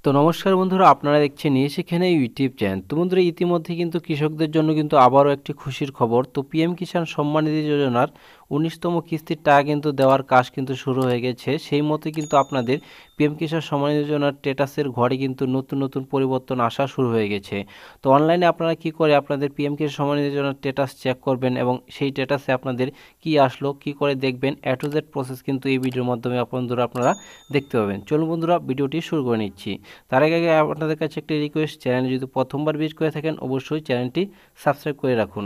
তো নমস্কার বন্ধুরা, আপনারা দেখছেন সেখানে ইউটিউব চ্যানেল। তো বন্ধুরা, ইতিমধ্যে কিন্তু কৃষকদের জন্য কিন্তু আবারও একটি খুশির খবর। তো পিএম কিষাণ সম্মান নিধি যোজনার 19তম কিস্তির টাকা কিন্তু দেওয়ার কাজ কিন্তু শুরু হয়ে গেছে। সেই মতো কিন্তু আপনাদের পিএম কিষাণ সম্মান নিধি যোজনার স্ট্যাটাসের ঘরে কিন্তু নতুন নতুন পরিবর্তন আসা শুরু হয়ে গেছে। তো অনলাইনে আপনারা কি করে আপনাদের পিএম কিষাণ সম্মান নিধি যোজনার স্ট্যাটাস চেক করবেন এবং সেই স্ট্যাটাসে আপনাদের কি আসলো, কি করে দেখবেন, A to Z প্রসেস কিন্তু এই ভিডিওর মাধ্যমে আপনারা দেখতে পাবেন। চলুন বন্ধুরা, ভিডিওটি শুরু করে নিচ্ছি। তার আগে আপনাদের কাছে একটি রিকোয়েস্ট, চ্যানেলে যদি প্রথমবার ভিজিট করে থাকেন অবশ্যই চ্যানেলটি সাবস্ক্রাইব করে রাখুন।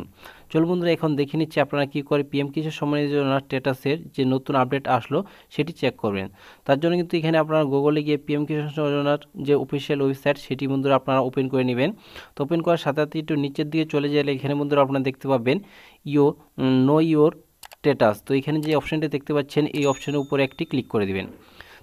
চলুন বন্ধুরা, এখন দেখে নিচ্ছি আপনারা কী করে পিএম কিষাণ সম্মান নিধি যোজনার স্ট্যাটাসের যে নতুন আপডেট আসলো সেটি চেক করবেন। তার জন্য কিন্তু এখানে আপনারা গুগলে গিয়ে পিএম কিষাণ যোজনার যে অফিসিয়াল ওয়েবসাইট সেটি বন্ধুরা আপনারা ওপেন করে নেবেন। তো ওপেন করার সাথে সাথে একটু নিচের দিকে চলে গেলে এখানে বন্ধুরা আপনারা দেখতে পাবেন নো ইওর স্ট্যাটাস। তো এখানে যে অপশানটি দেখতে পাচ্ছেন এই অপশানের উপরে একটি ক্লিক করে দিবেন।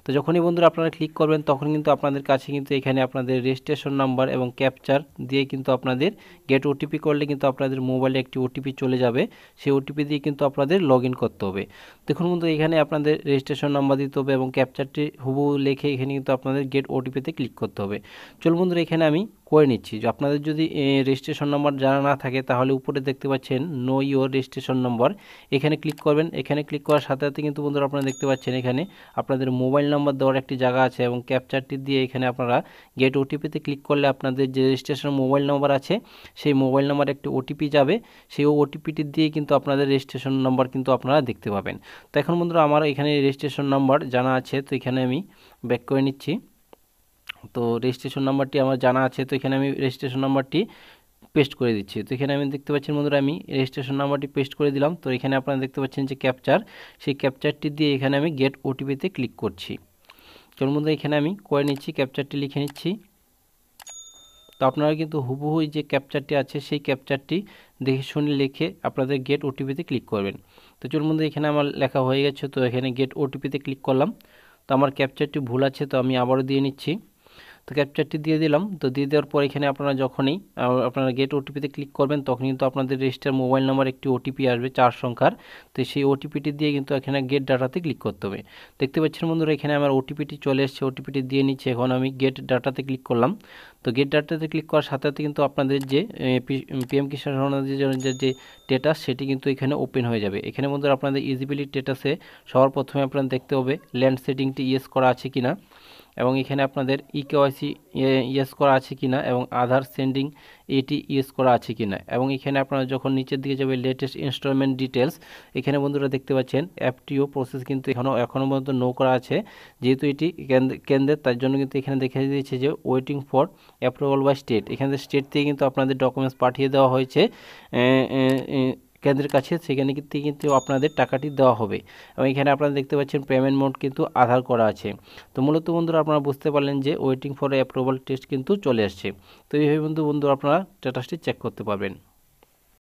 তো যখনই বন্ধুরা আপনারা ক্লিক করবেন তখন কিন্তু আপনাদের কাছে কিন্তু এখানে আপনাদের রেজিস্ট্রেশন নাম্বার এবং ক্যাপচার দিয়ে কিন্তু আপনাদের গেট ওটিপি করলে কিন্তু আপনাদের মোবাইলে একটি ওটিপি চলে যাবে। সেই ওটিপি দিয়ে কিন্তু আপনাদের লগ ইন করতে হবে। দেখুন বন্ধু, এখানে আপনাদের রেজিস্ট্রেশন নাম্বার দিতে হবে এবং ক্যাপচারটি হুবহু লিখে এখানে কিন্তু আপনাদের গেট ওটিপিতে ক্লিক করতে হবে। চলুন বন্ধুরা, এখানে আমি করে নিচ্ছি। যে আপনাদের যদি রেজিস্ট্রেশন নাম্বার জানা না থাকে তাহলে উপরে দেখতে পাচ্ছেন নো ইওর রেজিস্ট্রেশন নম্বর, এখানে ক্লিক করবেন। এখানে ক্লিক করার সাথে সাথে কিন্তু বন্ধুরা আপনারা দেখতে পাচ্ছেন এখানে আপনাদের মোবাইল নাম্বার দেওয়ার একটি জায়গা আছে এবং ক্যাপচারটি দিয়ে এখানে আপনারা গেট ওটিপিতে ক্লিক করলে আপনাদের যে রেজিস্ট্রেশন মোবাইল নাম্বার আছে সেই মোবাইল নাম্বারে একটি ওটিপি যাবে। সেই ওটিপিটি দিয়ে কিন্তু আপনাদের রেজিস্ট্রেশন নাম্বার কিন্তু আপনারা দেখতে পাবেন। তো এখন বন্ধুরা আমার এখানে রেজিস্ট্রেশন নাম্বার জানা আছে, তো এখানে আমি ব্যাক করে নিচ্ছি। তো রেজিস্ট্রেশন নাম্বারটি আমার জানা আছে, তো এখানে আমি রেজিস্ট্রেশন নাম্বারটি পেস্ট করে দিচ্ছি। তো এখানে আমি দেখতে পাচ্ছেন বন্ধুরা আমি রেজিস্ট্রেশন নাম্বারটি পেস্ট করে দিলাম। তো এখানে আপনারা দেখতে পাচ্ছেন যে ক্যাপচার, সেই ক্যাপচারটি দিয়ে এখানে আমি গেট ওটিপিতে ক্লিক করছি। চলুন বন্ধুরা, এখানে আমি করে নিচ্ছি, ক্যাপচারটি লিখে নিচ্ছি। তো আপনারা কিন্তু হুবহু যে ক্যাপচারটি আছে সেই ক্যাপচারটি দেখে শুনে লিখে আপনাদের গেট ওটিপিতে ক্লিক করবেন। তো চলুন বন্ধুরা, এখানে আমার লেখা হয়ে গেছে। তো এখানে গেট ওটিপিতে ক্লিক করলাম। তো আমার ক্যাপচারটি ভুল আছে, তো আমি আবারও দিয়ে নিচ্ছি। তো ক্যাপচারটি দিয়ে দিলাম। তো দিয়ে দেওয়ার পর এখানে আপনারা যখনই আপনারা গেট ওটিপিতে ক্লিক করবেন তখন কিন্তু আপনাদের রেজিস্টার মোবাইল নাম্বার একটি ওটিপি আসবে 4 সংখ্যার। তো সেই ওটিপিটি দিয়ে কিন্তু এখানে গেট ডাটাতে ক্লিক করতে হবে। দেখতে পাচ্ছেন বন্ধুরা, এখানে আমার ওটিপিটি চলে এসেছে, ওটিপিটি দিয়ে নিচ্ছে। এখন আমি গেট ডাটাতে ক্লিক করলাম। তো গেট ডাটাতে ক্লিক করার সাথে সাথে কিন্তু আপনাদের যে পিএম কিষাণ সম্মান নিধি যোজনার যে স্ট্যাটাস সেটি কিন্তু এখানে ওপেন হয়ে যাবে। এখানে বন্ধুরা আপনাদের ইজিবিলিটি স্ট্যাটাসে সবার প্রথমে আপনারা দেখতে হবে ল্যান্ড সেটিংটি ইয়েস করা আছে কিনা এবং এখানে আপনাদের ইকেওয়াইসি ইয়েস করা আছে কিনা এবং আধার সেন্ডিং এটি ইয়েস করা আছে কিনা এবং এখানে আপনারা যখন নিচের দিকে যাবে লেটেস্ট ইনস্টলমেন্ট ডিটেলস, এখানে বন্ধুরা দেখতে পাচ্ছেন এফটিও প্রসেস কিন্তু এখনও পর্যন্ত নো করা আছে। যেহেতু এটি কেন্দ্রের, তার জন্য কিন্তু এখানে দেখে দিয়েছে যে waiting for approval by state. এখানে স্টেট থেকে কিন্তু আপনাদের ডকুমেন্টস পাঠিয়ে দেওয়া হয়েছে কেন্দ্রের কাছে, সেখানে কিন্তু আপনাদের টাকাটি দেওয়া হবে এবং এখানে আপনারা দেখতে পাচ্ছেন পেমেন্ট মোড কিন্তু আধার করা আছে। তো মূলত বন্ধুরা আপনারা বুঝতে পারলেন যে ওয়েটিং ফর অ্যাপ্রুভাল টেস্ট কিন্তু চলে আসছে। তো এইভাবে বন্ধুরা আপনারা স্ট্যাটাসটি চেক করতে পারবেন।